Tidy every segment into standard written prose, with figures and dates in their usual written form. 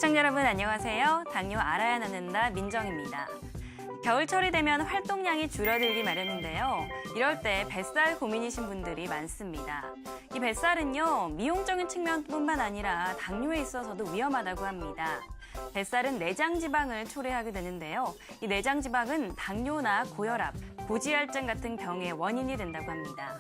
시청자 여러분 안녕하세요. 당뇨 알아야 나는다 민정입니다. 겨울철이 되면 활동량이 줄어들기 마련인데요. 이럴 때 뱃살 고민이신 분들이 많습니다. 이 뱃살은요, 미용적인 측면뿐만 아니라 당뇨에 있어서도 위험하다고 합니다. 뱃살은 내장 지방을 초래하게 되는데요. 이 내장 지방은 당뇨나 고혈압, 고지혈증 같은 병의 원인이 된다고 합니다.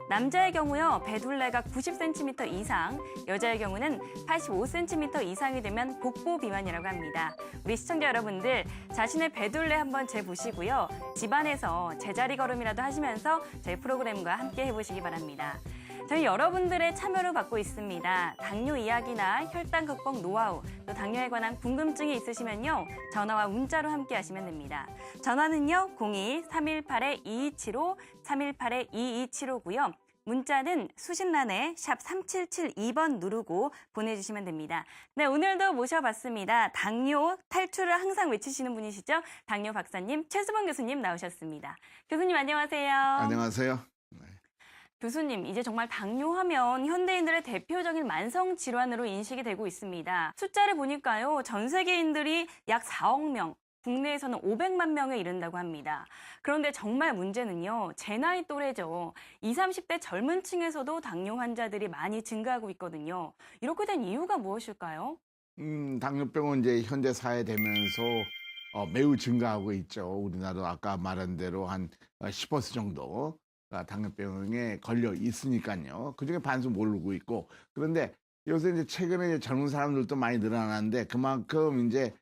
남자의 경우요, 배둘레가 90cm 이상, 여자의 경우는 85cm 이상이 되면 복부 비만이라고 합니다. 우리 시청자 여러분들, 자신의 배둘레 한번 재보시고요. 집안에서 제자리 걸음이라도 하시면서 저희 프로그램과 함께 해보시기 바랍니다. 저희 여러분들의 참여를 받고 있습니다. 당뇨 이야기나 혈당 극복 노하우, 또 당뇨에 관한 궁금증이 있으시면요. 전화와 문자로 함께 하시면 됩니다. 전화는요. 02-318-2275, 318-2275고요. 문자는 수신란에 샵 3772번 누르고 보내주시면 됩니다. 네, 오늘도 모셔봤습니다. 당뇨 탈출을 항상 외치시는 분이시죠. 당뇨 박사님 최수범 교수님 나오셨습니다. 교수님 안녕하세요. 안녕하세요. 교수님, 이제 정말 당뇨하면 현대인들의 대표적인 만성 질환으로 인식이 되고 있습니다. 숫자를 보니까요, 전 세계인들이 약 4억 명, 국내에서는 500만 명에 이른다고 합니다. 그런데 정말 문제는요, 제 나이 또래죠. 20, 30대 젊은 층에서도 당뇨 환자들이 많이 증가하고 있거든요. 이렇게 된 이유가 무엇일까요? 당뇨병은 이제 현대 사회 되면서 매우 증가하고 있죠. 우리나라도 아까 말한 대로 한 10% 정도 당뇨병에 걸려 있으니까요. 그중에 반수 모르고 있고. 그런데 요새 이제 최근에 이제 젊은 사람들도 많이 늘어나는데 그만큼 이제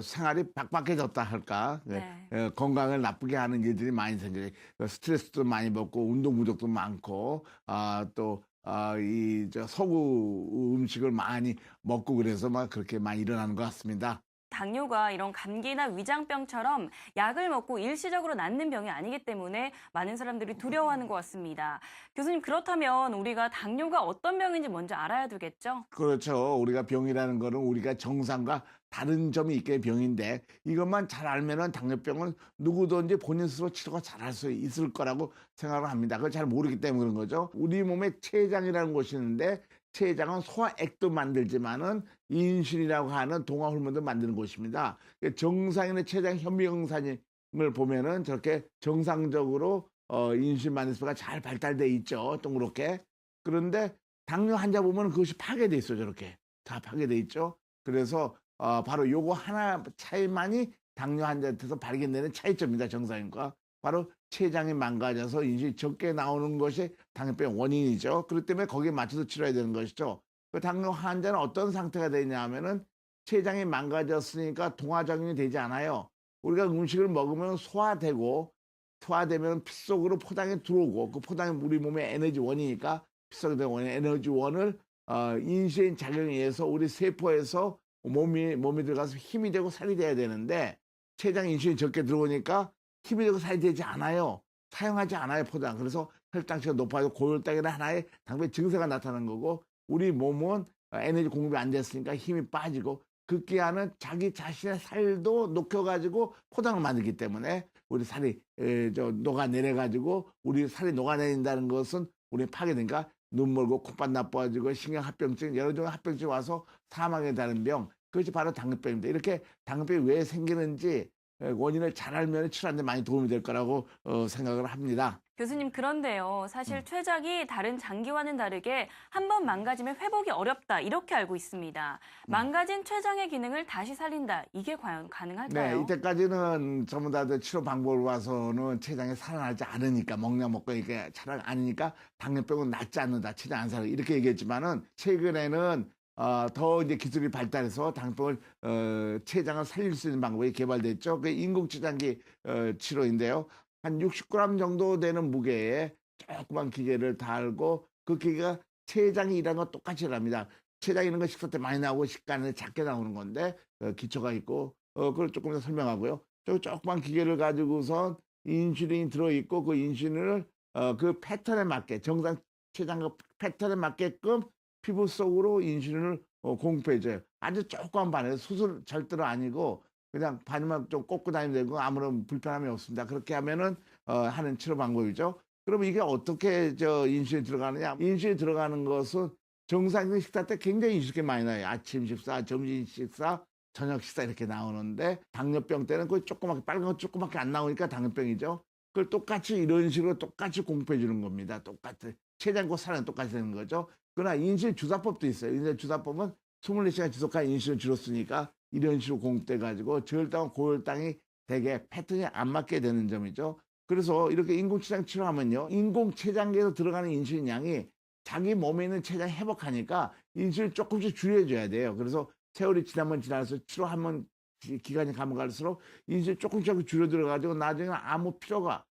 생활이 빡빡해졌다 할까. 네. 건강을 나쁘게 하는 일들이 많이 생겨요. 스트레스도 많이 받고 운동 부족도 많고 이 서구 음식을 많이 먹고 그래서 막 그렇게 많이 일어나는 것 같습니다. 당뇨가 이런 감기나 위장병처럼 약을 먹고 일시적으로 낫는 병이 아니기 때문에 많은 사람들이 두려워하는 것 같습니다. 교수님, 그렇다면 우리가 당뇨가 어떤 병인지 먼저 알아야 되겠죠? 그렇죠. 우리가 병이라는 거는 우리가 정상과 다른 점이 있게 병인데 이것만 잘 알면은 당뇨병은 누구든지 본인 스스로 치료가 잘할 수 있을 거라고 생각을 합니다. 그걸 잘 모르기 때문에 그런 거죠. 우리 몸에 췌장이라는 곳이 있는데 췌장은 소화액도 만들지만은 인슐린이라고 하는 동화 호르몬도 만드는 곳입니다. 정상인의 췌장 현미경사진을 보면은 저렇게 정상적으로 인슐린 만드는 수가 잘 발달돼 있죠. 동그랗게. 그런데 당뇨 환자 보면 그것이 파괴돼 있어요. 저렇게 다 파괴돼 있죠. 그래서 바로 요거 하나 차이만이 당뇨 환자한테서 발견되는 차이점입니다. 정상인과. 바로 췌장이 망가져서 인슐린이 적게 나오는 것이 당뇨병 원인이죠. 그렇기 때문에 거기에 맞춰서 치료해야 되는 것이죠. 그 당뇨 환자는 어떤 상태가 되냐 하면은 췌장이 망가졌으니까 동화작용이 되지 않아요. 우리가 음식을 먹으면 소화되면 피 속으로 포당이 들어오고 그 포당이 우리 몸의 에너지원이니까 피 속에 들어오는 에너지원을 인슐린 작용에 의해서 우리 세포에서 몸에 들어가서 힘이 되고 살이 돼야 되는데 췌장 인슐린이 적게 들어오니까 힘이 되고 살이 되지 않아요. 사용하지 않아요, 포당. 그래서 혈당치가 높아지고 고혈당이나 하나의 당뇨 증세가 나타나는 거고 우리 몸은 에너지 공급이 안 됐으니까 힘이 빠지고 급기야는 자기 자신의 살도 녹여가지고 포당을 만들기 때문에 우리 살이 녹아내려가지고 우리 살이 녹아내린다는 것은 우리 파괴되니까 눈멀고 콧밥 나빠지고 신경합병증 여러 종의 합병증이 와서 사망에 다른 병 그것이 바로 당뇨병입니다. 이렇게 당뇨병이 왜 생기는지 원인을 잘 알면 치료하는 데 많이 도움이 될 거라고 생각을 합니다. 교수님, 그런데요. 사실 췌장이 다른 장기와는 다르게 한 번 망가지면 회복이 어렵다 이렇게 알고 있습니다. 망가진 췌장의 기능을 다시 살린다. 이게 과연 가능할까요? 네, 이때까지는 전부 다 치료 방법을 봐서는 췌장이 살아나지 않으니까 먹냐 먹고 이게 잘 아니니까 당뇨병은 낫지 않는다. 췌장 안 살아 이렇게 얘기했지만은 최근에는 더 이제 기술이 발달해서 당뇨병을 췌장을 살릴 수 있는 방법이 개발됐죠. 그 인공췌장기 치료인데요. 한 60g 정도 되는 무게에 조그만 기계를 달고 그 기계가 췌장이 일하는 거 똑같이 일합니다. 췌장이 있는 거 식사 때 많이 나오고 식간에 작게 나오는 건데 기초가 있고 그걸 조금 더 설명하고요. 저 조그만 기계를 가지고선 인슐린이 들어있고 그 인슐린을 그 패턴에 맞게 정상 췌장 패턴에 맞게끔 피부 속으로 인슐린을 공급해줘요. 아주 조그만 바늘 수술 절대로 아니고 그냥 바늘만 좀 꽂고 다니면 되고 아무런 불편함이 없습니다. 그렇게 하면은 하는 치료 방법이죠. 그럼 이게 어떻게 인슐린이 들어가느냐? 인슐린이 들어가는 것은 정상적인 식사 때 굉장히 이식이 많이 나요. 아침 식사, 점심 식사, 저녁 식사 이렇게 나오는데 당뇨병 때는 그 조그맣게 빨간 거 조그맣게 안 나오니까 당뇨병이죠. 그걸 똑같이 이런 식으로 똑같이 공급해 주는 겁니다. 똑같이 췌장과 살은 똑같이 되는 거죠. 그러나 인슐린 주사법도 있어요. 인슐린 주사법은 24시간 지속한 인슐린 줄었으니까 이런 식으로 공급돼 가지고 저혈당과 고혈당이 되게 패턴이 안 맞게 되는 점이죠. 그래서 이렇게 인공췌장 치료하면요, 인공췌장기에서 들어가는 인슐린 양이 자기 몸에 있는 췌장 회복하니까 인슐린 조금씩 줄여줘야 돼요. 그래서 세월이 지나면 지날수록 치료하면 기간이 가면 갈수록 인슐린 조금씩 줄여 들어가지고 나중에는 아무 필요가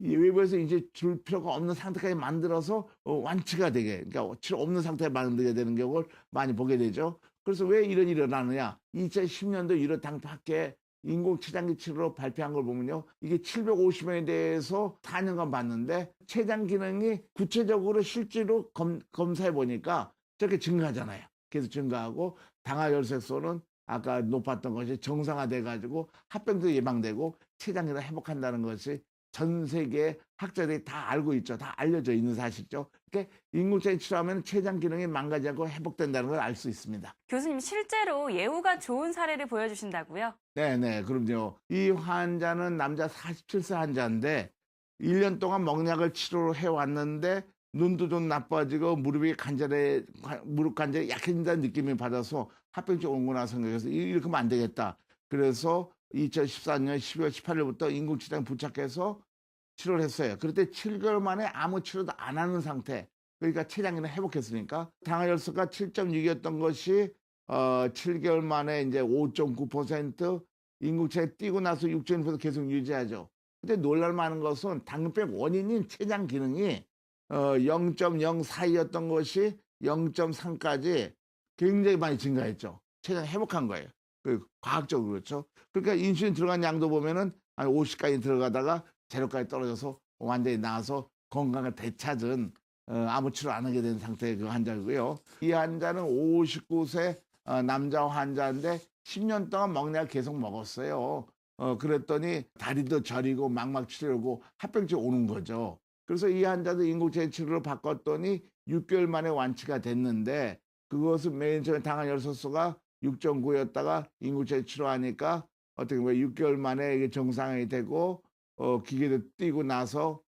이 외부에서 이제 줄 필요가 없는 상태까지 만들어서 완치가 되게, 그러니까 치료 없는 상태에 만들게 되는 경우를 많이 보게 되죠. 그래서 왜 이런 일이 일어나느냐? 2010년도 유럽 당파학회 인공췌장기 치료로 발표한 걸 보면요, 이게 750명에 대해서 4년간 봤는데 췌장 기능이 구체적으로 실제로 검사해 보니까 저렇게 증가하잖아요. 계속 증가하고 당화혈색소는 아까 높았던 것이 정상화돼 가지고 합병도 예방되고 췌장 기능 회복한다는 것이 전 세계 학자들이 다 알고 있죠. 다 알려져 있는 사실이죠. 그러니까 인공췌장 치료하면 췌장 기능이 망가지지 않고 회복된다는 걸 알 수 있습니다. 교수님, 실제로 예후가 좋은 사례를 보여주신다고요? 네네, 그럼요. 이 환자는 남자 47세 환자인데 1년 동안 먹약을 치료를 해왔는데 눈도 좀 나빠지고 무릎 관절이 약해진다는 느낌을 받아서 합병증 온거나 생각해서 이렇게 하면 안 되겠다. 그래서 2014년 12월 18일부터 인공췌장 부착해서 치료를 했어요. 그때 7개월 만에 아무 치료도 안 하는 상태. 그러니까 췌장기는 회복했으니까 당화혈소가 7.6이었던 것이 7개월 만에 이제 5.9%, 인공췌장 뛰고 나서 6.1% 계속 유지하죠. 근데 놀랄만한 것은 당뇨병 원인인 췌장 기능이 0.04였던 것이 0.3까지 굉장히 많이 증가했죠. 췌장 회복한 거예요. 과학적으로 그렇죠. 그러니까 인슐린 들어간 양도 보면은 한 50까지 들어가다가 제로까지 떨어져서 완전히 나와서 건강을 되찾은 아무 치료 안 하게 된 상태의 그 환자고요. 이 환자는 59세 남자 환자인데 10년 동안 먹약을 계속 먹었어요. 그랬더니 다리도 저리고 막막 치료고 합병증 오는 거죠. 그래서 이 환자도 인공췌장 치료를 바꿨더니 6개월 만에 완치가 됐는데 그것은 맨 처음에 당화혈소가 6.9였다가 인공췌장 치료하니까 어떻게 보면 6개월 만에 이게 정상이 되고 기계도 뛰고 나서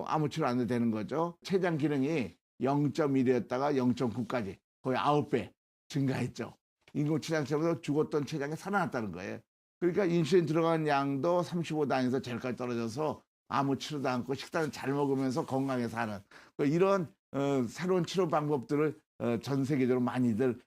아무 치료 안 해도 되는 거죠. 췌장 기능이 0.1이었다가 0.9까지 거의 9배 증가했죠. 인공췌장 치료로 죽었던 췌장이 살아났다는 거예요. 그러니까 인슐린 들어간 양도 35단에서 제로까지 떨어져서 아무 치료도 않고 식단을 잘 먹으면서 건강하게 사는 이런 새로운 치료 방법들을 전 세계적으로 많이들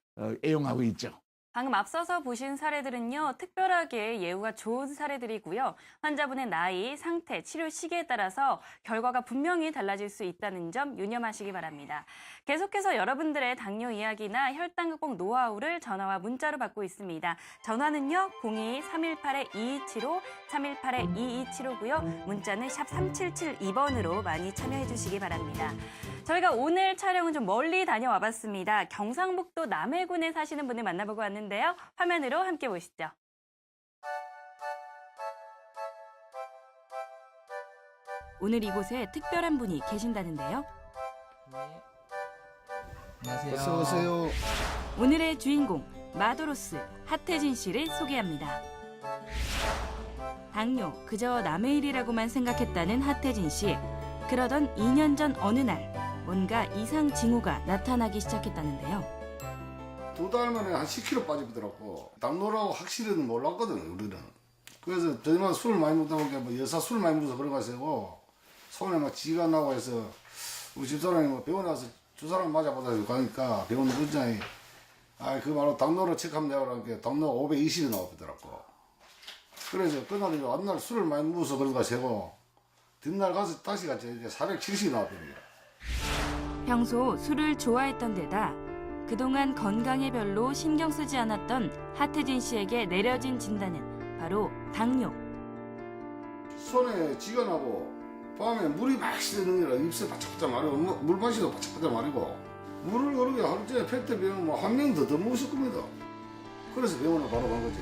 애용하고 있죠. 방금 앞서서 보신 사례들은요, 특별하게 예후가 좋은 사례들이고요. 환자분의 나이, 상태, 치료 시기에 따라서 결과가 분명히 달라질 수 있다는 점 유념하시기 바랍니다. 계속해서 여러분들의 당뇨 이야기나 혈당 극복 노하우를 전화와 문자로 받고 있습니다. 전화는요, 02-318-2275, 318-2275고요. 문자는 샵 3772번으로 많이 참여해 주시기 바랍니다. 저희가 오늘 촬영은 좀 멀리 다녀와 봤습니다. 경상북도 남해군에 사시는 분을 만나보고 왔는데요. 화면으로 함께 보시죠. 오늘 이곳에 특별한 분이 계신다는데요. 네. 안녕하세요. 어서 오세요. 오늘의 주인공 마도로스 하태진 씨를 소개합니다. 당뇨 그저 남의 일이라고만 생각했다는 하태진 씨. 그러던 2년 전 어느 날 뭔가 이상 징후가 나타나기 시작했다는데요. 2달 만에 한 10kg 빠지더라고. 당뇨라고 확실히는 몰랐거든 우리는. 그래서 저희만 술을 많이 먹다 보니까 뭐 여사 술 많이 먹어서 그런 거 같고 손에 막 지가 나고 해서 우리 집사람이 뭐 병원에 와서 주사람 맞아보다 가니까 병원 의장이 그 말로 당뇨를 체크하면 되고 그러니까 당뇨 520이 나오더라고. 그래서 그날 앞날 술을 많이 먹어서 그런 거 같고 뒷날 가서 다시 갔지. 이제 470이 나왔더니. 평소 술을 좋아했던 데다 그동안 건강에 별로 신경 쓰지 않았던 하태진 씨에게 내려진 진단은 바로 당뇨. 손에 지가 나고 밤에 물이 막 시드는 게라 입술 바짝바짝 마르고 물 마시도 바짝바짝 마르고 물을 그렇게 하루 종일 팩트 병원 한 명 더 먹었을 겁니다. 그래서 병원에 바로 간 거지.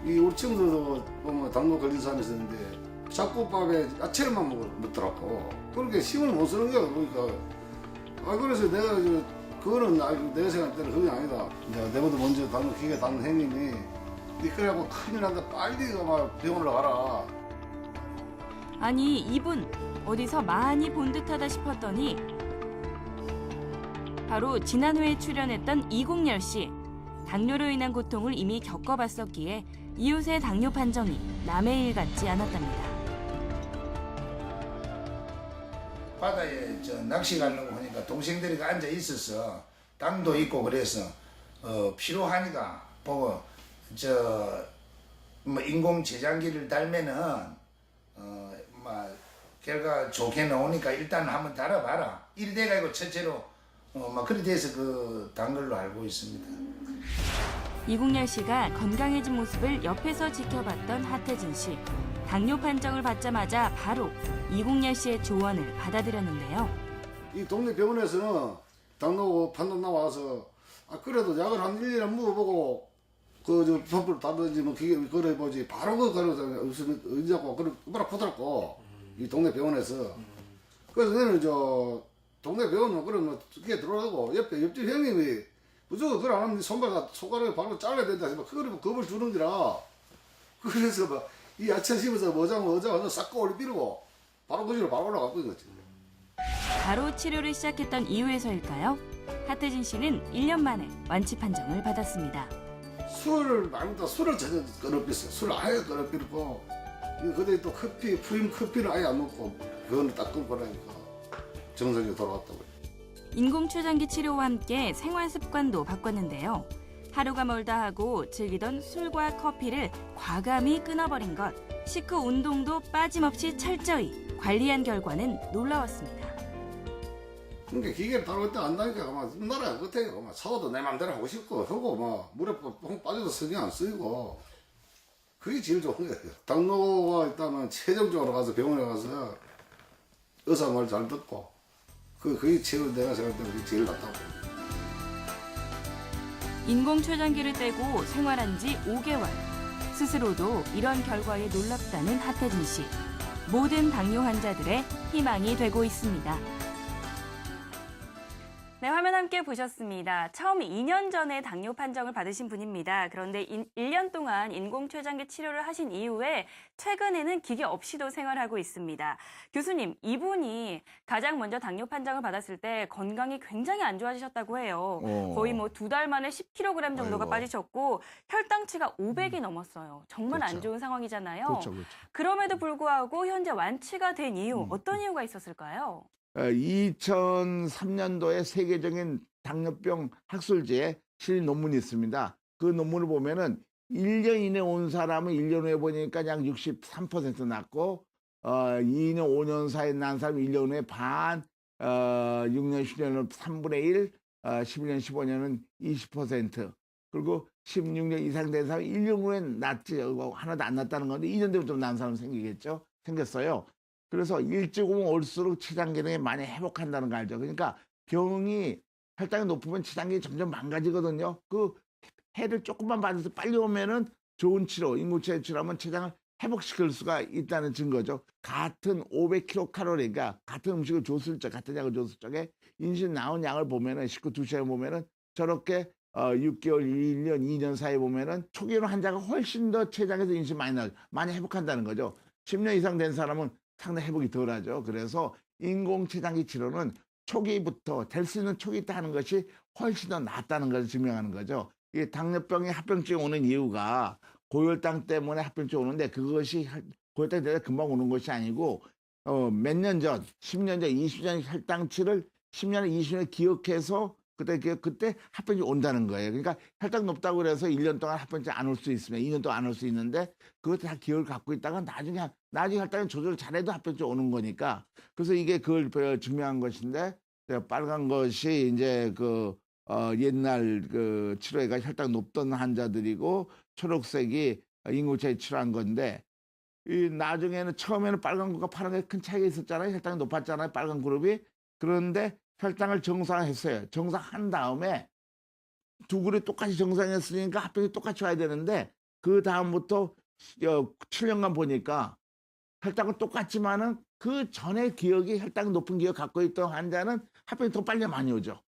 이 우리 친구들도 보면 당뇨 걸린 사람이 있었는데 자꾸 밥에 야채만 먹더라고. 그렇게 힘을 못 쓰는 거야. 그러니까 그래서 내가 그거는 내 생각 때는 그게 아니다. 이제 내보다 먼저 다른 기계 다른 형님이 니 그래갖고 큰일 난다 빨리 막 병원으로 가라. 아니, 이분 어디서 많이 본 듯하다 싶었더니 바로 지난 회에 출연했던 이국열 씨. 당뇨로 인한 고통을 이미 겪어봤었기에 이웃의 당뇨 판정이 남의 일 같지 않았답니다. 바다에 낚시 가려고 하니까 동생들이 앉아 있어서 땅도 있고 그래서 필요하니까 보고 뭐 인공 제장기를 달면은 막 결과 좋게 나오니까 일단 한번 달아봐라. 이리 돼가지고 첫째로 막 그리 돼서 단 걸로 알고 있습니다. 이국열 씨가 건강해진 모습을 옆에서 지켜봤던 하태진 씨. 당뇨 판정을 받자마자 바로 이국열 씨의 조언을 받아들였는데요. 이 동네 병원에서는 당뇨 판정 나와서 그래도 약을 한 1년에 먹어보고 펌프를 따든지 뭐 기계 그래 보지 바로 그거 없으면 의자고 그래 뭐라 부드럽고 이 동네 병원에서 그래서 내는 동네 병원은 그러면 그게 들어가고 옆집 형님이 무조건 그걸 안 하면 손가락에 바로 잘라야 된다 해서 그걸 겁을 주는 거라. 그래서 막 이 야채 씹어서 어장 싹 꼬리 삐르고 바로 그 집으로 바로 올라가고 있었지. 바로 치료를 시작했던 이유에서일까요? 하태진 씨는 1년 만에 완치 판정을 받았습니다. 술을 많이 먹다 술을 전혀 끊어pis어요. 술을 아예 끊어피고 그때 또 프림 커피를 아예 안 먹고 그거는 딱 끊고 나니까 정상에 돌아왔다고. 인공초장기 치료와 함께 생활 습관도 바꿨는데요. 하루가 멀다 하고 즐기던 술과 커피를 과감히 끊어버린 것. 식후 운동도 빠짐없이 철저히 관리한 결과는 놀라웠습니다. 그러니까 기계를 다룰 때 안다니까 막 나라야 끝에요. 막 샤워도 내 맘대로 하고 싶고 하고 막 물에 뽕 빠져도 신경 안 쓰이고 그게 제일 좋은 거예요. 당뇨가 있다면 최종적으로 가서 병원에 가서 의사 말 잘 듣고 그게 제일 내가 생각할 때 그게 제일 낫다고. 인공초장기를 떼고 생활한 지 5개월. 스스로도 이런 결과에 놀랍다는 하태진 씨. 모든 당뇨 환자들의 희망이 되고 있습니다. 네, 화면 함께 보셨습니다. 처음 2년 전에 당뇨 판정을 받으신 분입니다. 그런데 1년 동안 인공췌장기 치료를 하신 이후에 최근에는 기계 없이도 생활하고 있습니다. 교수님, 이분이 가장 먼저 당뇨 판정을 받았을 때 건강이 굉장히 안 좋아지셨다고 해요. 거의 뭐 2달 만에 10kg 정도가 아이고. 빠지셨고 혈당치가 500이 넘었어요. 정말 안 그렇죠. 좋은 상황이잖아요. 그렇죠, 그렇죠. 그럼에도 불구하고 현재 완치가 된 이유, 어떤 이유가 있었을까요? 2003년도에 세계적인 당뇨병 학술지에 실린 논문이 있습니다. 그 논문을 보면은 1년 이내 온 사람은 1년 후에 보니까 약 63% 낫고 2년, 5년 사이에 난 사람은 1년 후에 반, 6년, 10년은 3분의 1, 11년, 15년은 20%. 그리고 16년 이상 된 사람이 1년 후에 낫지. 하나도 안 낫다는 건데 2년 되면 좀 난 사람 생겼어요. 그래서 일찍 오면 올수록 췌장 기능이 많이 회복한다는 거 알죠? 그러니까 병이 혈당이 높으면 췌장이 점점 망가지거든요. 그 해를 조금만 받아서 빨리 오면은 좋은 치료, 인공치료 치료하면 췌장을 회복시킬 수가 있다는 증거죠. 같은 500kcal, 같은 음식을 줬을 적, 같은 약을 줬을 적에 인슐린 나온 양을 보면은 19-2시간에 보면은 저렇게 6개월, 1년, 2년 사이에 보면은 초기로 환자가 훨씬 더 췌장에서 인슐린 많이 나죠. 많이 회복한다는 거죠. 10년 이상 된 사람은 상당히 회복이 덜하죠. 그래서 인공췌장기 치료는 초기부터 될 수 있는 초기 때 하는 것이 훨씬 더 낫다는 것을 증명하는 거죠. 이 당뇨병이 합병증이 오는 이유가 고혈당 때문에 합병증이 오는데 그것이 고혈당이 되다 금방 오는 것이 아니고 몇 년 전, 10년 전, 20년 혈당치를 10년에 20년에 기억해서 그때 합병증이 온다는 거예요. 그러니까 혈당 높다고 그래서 1년 동안 합병증이 안 올 수 있으면 2년 동안 안 올 수 있는데 그것도 다 기억을 갖고 있다가 나중에 혈당이 조절 잘해도 합병증이 오는 거니까 그래서 이게 그걸 증명한 것인데 빨간 것이 이제 옛날 치료가 혈당 높던 환자들이고 초록색이 인공치료 치료한 건데 이 나중에는 처음에는 빨간 것과 파란 게 큰 차이가 있었잖아요. 혈당이 높았잖아요. 빨간 그룹이. 그런데 혈당을 정상화했어요. 정상한 다음에 두 그룹이 똑같이 정상했으니까 합병이 똑같이 와야 되는데 그 다음부터 7년간 보니까 혈당은 똑같지만은 그 전에 기억이 혈당 높은 기억 갖고 있던 환자는 합병이 더 빨리 많이 오죠.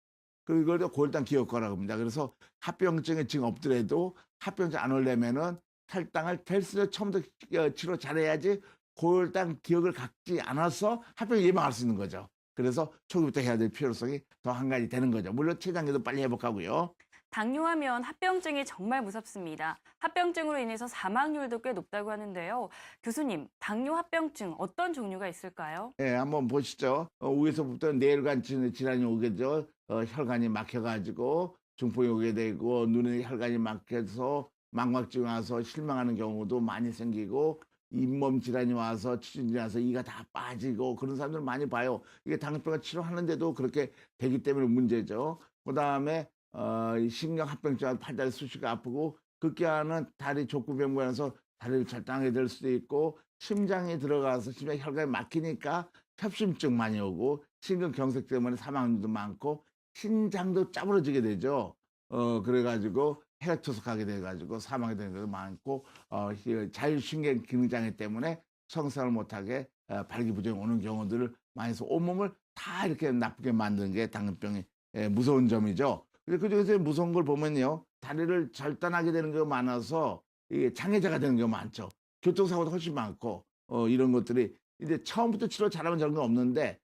그걸 고혈당 기억과라고 합니다. 그래서 합병증에 지금 없더라도 합병증 안 오려면은 혈당을 텔스를 처음부터 치료 잘해야지 고혈당 기억을 갖지 않아서 합병 예방할 수 있는 거죠. 그래서 초기부터 해야 될 필요성이 더 한 가지 되는 거죠. 물론 췌장기도 빨리 회복하고요. 당뇨하면 합병증이 정말 무섭습니다. 합병증으로 인해서 사망률도 꽤 높다고 하는데요. 교수님, 당뇨 합병증 어떤 종류가 있을까요? 예, 한번 보시죠. 위에서부터 뇌혈관 질환이 오게 되죠. 혈관이 막혀가지고 중풍이 오게 되고 눈에 혈관이 막혀서 망막증이 와서 실망하는 경우도 많이 생기고 잇몸 질환이 와서 추진이 와서 이가 다 빠지고 그런 사람들 많이 봐요. 이게 당뇨병을 치료하는데도 그렇게 되기 때문에 문제죠. 그다음에 신경 합병증 팔다리 수시가 아프고 급기야는 다리 족구병변에서 다리를 절단하게 될 수도 있고 심장에 들어가서 심장 혈관이 막히니까 협심증 많이 오고 심근경색 때문에 사망률도 많고 신장도 짜부러지게 되죠. 그래가지고 혈액투석하게 돼가지고 사망이 되는 것도 많고 자율신경 기능장애 때문에 성생활을 못하게 발기부전이 오는 경우들을 많이 해서 온몸을 다 이렇게 나쁘게 만드는 게 당뇨병의 무서운 점이죠. 그중에서 무서운 걸 보면요, 다리를 절단하게 되는 경우가 많아서 이게 장애자가 되는 경우가 많죠. 교통사고도 훨씬 많고 이런 것들이 이제 처음부터 치료 잘하면 저런 건 없는데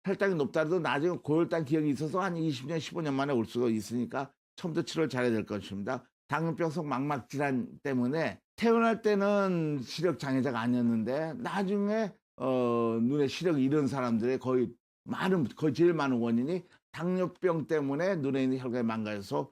혈당이 높다도 나중에 고혈당 기억이 있어서 한 20년, 15년 만에 올 수가 있으니까 처음부터 치료를 잘해야 될 것입니다. 당뇨병성 망막 질환 때문에 태어날 때는 시력 장애자가 아니었는데 나중에 눈에 시력이 잃은 사람들의 거의 제일 많은 원인이 당뇨병 때문에 눈에 있는 혈관이 망가져서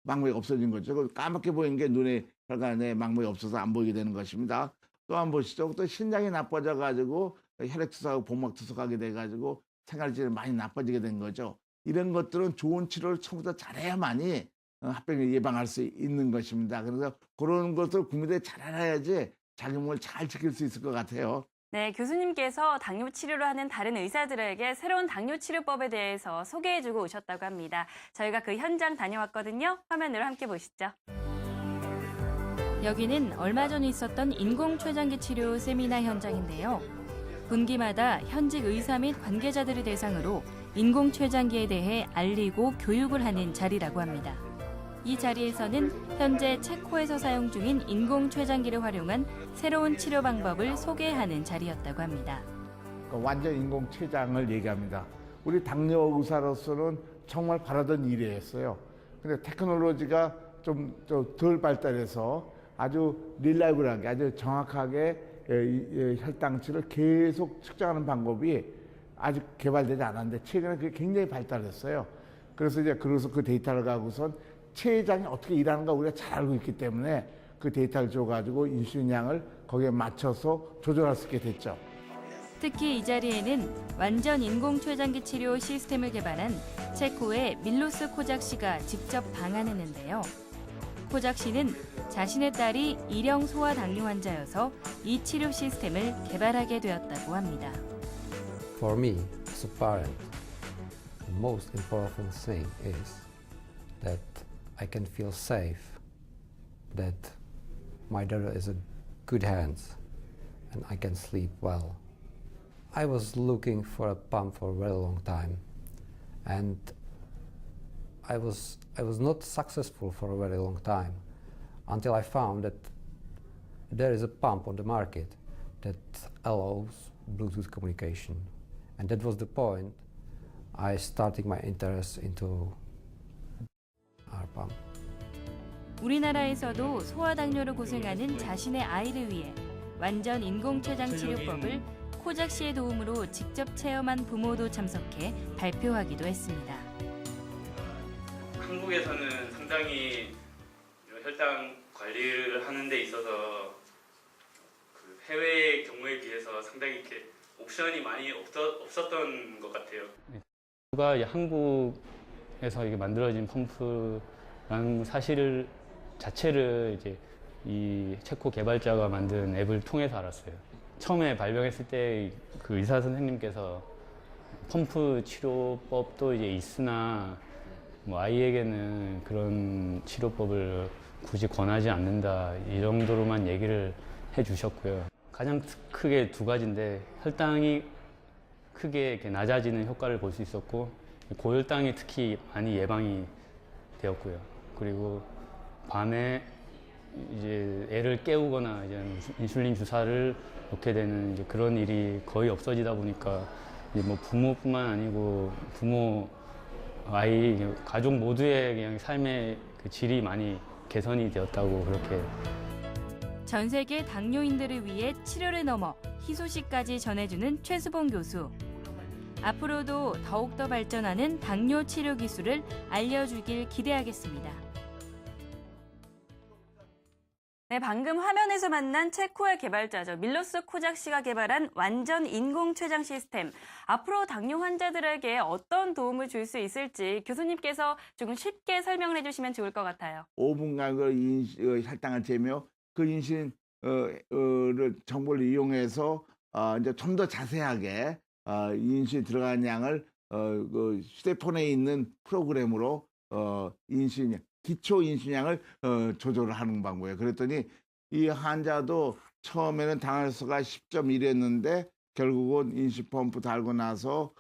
망막이 없어진 거죠. 까맣게 보이는 게 눈에 혈관에 망막이 없어서 안 보이게 되는 것입니다. 또 한 번 보시죠. 또 신장이 나빠져 가지고 혈액투석하고 복막투석하게 돼 가지고 생활질이 많이 나빠지게 된 거죠. 이런 것들은 좋은 치료를 처음부터 잘해야만이 합병을 예방할 수 있는 것입니다. 그래서 그런 것을 국민들이 잘 알아야지 자기 몸을 잘 지킬 수 있을 것 같아요. 네, 교수님께서 당뇨 치료를 하는 다른 의사들에게 새로운 당뇨 치료법에 대해서 소개해주고 오셨다고 합니다. 저희가 그 현장 다녀왔거든요. 화면으로 함께 보시죠. 여기는 얼마 전 있었던 인공췌장기 치료 세미나 현장인데요. 분기마다 현직 의사 및 관계자들을 대상으로 인공췌장기에 대해 알리고 교육을 하는 자리라고 합니다. 이 자리에서는 현재 체코에서 사용 중인 인공췌장기를 활용한 새로운 치료 방법을 소개하는 자리였다고 합니다. 완전 인공췌장을 얘기합니다. 우리 당뇨 의사로서는 정말 바라던 일이었어요. 근데 테크놀로지가 좀 덜 발달해서 아주 릴라이블하게, 아주 정확하게 혈당치를 계속 측정하는 방법이 아직 개발되지 않았는데 최근에 그게 굉장히 발달했어요. 그래서 그 데이터를 가고선 췌장이 어떻게 일하는가 우리가 잘 알고 있기 때문에 그 데이터를 줘가지고 인슐린 양을 거기에 맞춰서 조절할 수 있게 됐죠. 특히 이 자리에는 완전 인공췌장기 치료 시스템을 개발한 체코의 밀로스 코작 씨가 직접 방한했는데요. 코작 씨는 자신의 딸이 일형 소아 당뇨 환자여서 이 치료 시스템을 개발하게 되었다고 합니다. For me, as a parent, the most important thing is that I can feel safe, that my daughter is in good hands, and I can sleep well. I was looking for a pump for a very long time, and I was not successful for a very long time until I found that there is a pump on the market that allows Bluetooth communication. And that was the point I started my interest into our pump. 우리나라에서도 소아당뇨로 고생하는 자신의 아이를 위해 완전 인공췌장 치료법을 코작 씨의 도움으로 직접 체험한 부모도 참석해 발표하기도 했습니다. 한국에서는 상당히 혈당 관리를 하는 데 있어서 그 해외의 경우에 비해서 상당히 이렇게 옵션이 많이 없었던 것 같아요. 한국에서 이게 만들어진 펌프라는 사실 자체를 이제 이 체코 개발자가 만든 앱을 통해서 알았어요. 처음에 발병했을 때 그 의사 선생님께서 펌프 치료법도 이제 있으나 뭐 아이에게는 그런 치료법을 굳이 권하지 않는다 이 정도로만 얘기를 해주셨고요. 가장 크게 두 가지인데 혈당이 크게 이렇게 낮아지는 효과를 볼 수 있었고 고혈당이 특히 많이 예방이 되었고요. 그리고 밤에 이제 애를 깨우거나 이제 인슐린 주사를 놓게 되는 이제 그런 일이 거의 없어지다 보니까 이제 뭐 부모뿐만 아니고 부모, 아이, 가족 모두의 그냥 삶의 그 질이 많이 개선이 되었다고 그렇게. 전 세계 당뇨인들을 위해 치료를 넘어 희소식까지 전해주는 최수봉 교수. 앞으로도 더욱더 발전하는 당뇨 치료 기술을 알려주길 기대하겠습니다. 네, 방금 화면에서 만난 체코의 개발자죠. 밀로스 코작 씨가 개발한 완전 인공 췌장 시스템. 앞으로 당뇨 환자들에게 어떤 도움을 줄 수 있을지 교수님께서 조금 쉽게 설명을 해주시면 좋을 것 같아요. 5분간 그 혈당을 재며 그 인슐린 정보를 이용해서 이제 좀 더 자세하게 인슐린 들어간 양을 그 휴대폰에 있는 프로그램으로 인슐린 기초 인슐린량을 조절을 하는 방법이에요. 그랬더니 이 환자도 처음에는 당할수가 10.1이었는데 결국은 인슐린 펌프 달고 나서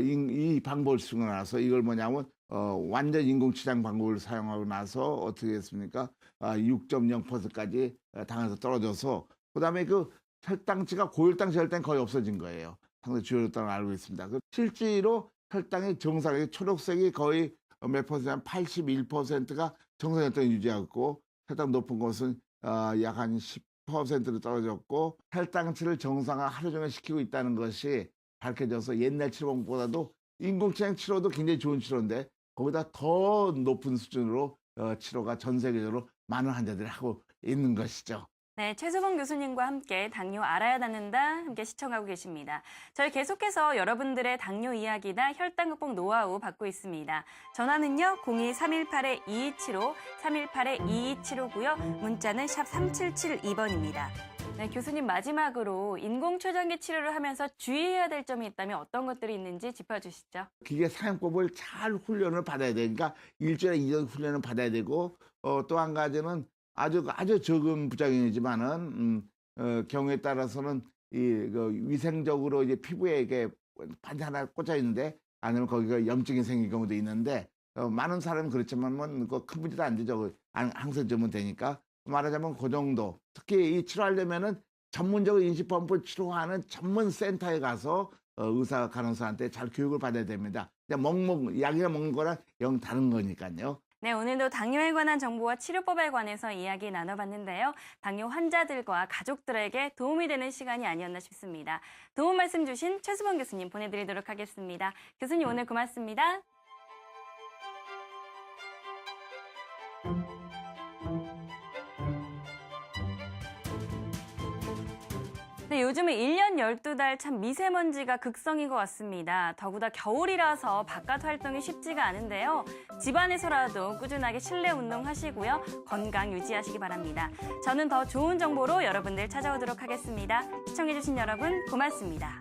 이 방법을 쓰고 나서 이걸 뭐냐면 완전 인공췌장 방법을 사용하고 나서 어떻게 했습니까? 6.0%까지 당에서 떨어져서 그다음에 그 혈당치가 고혈당치 혈당이 거의 없어진 거예요. 상당히 주요혈당을 알고 있습니다. 실제로 혈당이 정상이 초록색이 거의 몇 퍼센트, 한 81%가 정상혈당을 유지하고 혈당 높은 것은 약 한 10%로 떨어졌고 혈당치를 정상화 하루 종일 시키고 있다는 것이 밝혀져서 옛날 치료법보다도 인공췌장 치료도 굉장히 좋은 치료인데 거기다 더 높은 수준으로 치료가 전 세계적으로 많은 환자들이 하고 있는 것이죠. 네, 최수봉 교수님과 함께 당뇨 알아야 낫는다 함께 시청하고 계십니다. 저희 계속해서 여러분들의 당뇨 이야기나 혈당 극복 노하우 받고 있습니다. 전화는요 02-318-2275, 318-2275고요. 문자는 샵 3772번입니다. 네, 교수님 마지막으로 인공췌장기 치료를 하면서 주의해야 될 점이 있다면 어떤 것들이 있는지 짚어주시죠. 기계 사용법을 잘 훈련을 받아야 되니까 일주일에 2년 훈련을 받아야 되고 또 한 가지는 아주 적은 부작용이지만은 경우에 따라서는 위생적으로 이제 피부에 이게 반지 하나 꽂아 있는데 아니면 거기가 염증이 생길 경우도 있는데 많은 사람은 그렇지만 큰 문제도 안 되죠. 항상 주면 되니까 말하자면 그 정도. 특히 이 치료하려면은 전문적으로 인슐린 치료하는 전문 센터에 가서 의사 간호사한테 잘 교육을 받아야 됩니다. 그냥 약이나 먹는 거랑 영 다른 거니까요. 네, 오늘도 당뇨에 관한 정보와 치료법에 관해서 이야기 나눠봤는데요. 당뇨 환자들과 가족들에게 도움이 되는 시간이 아니었나 싶습니다. 도움 말씀 주신 최수봉 교수님 보내드리도록 하겠습니다. 교수님 오늘 고맙습니다. 네, 요즘은 1년 12달 참 미세먼지가 극성인 것 같습니다. 더구나 겨울이라서 바깥 활동이 쉽지가 않은데요. 집안에서라도 꾸준하게 실내 운동하시고요. 건강 유지하시기 바랍니다. 저는 더 좋은 정보로 여러분들 찾아오도록 하겠습니다. 시청해주신 여러분 고맙습니다.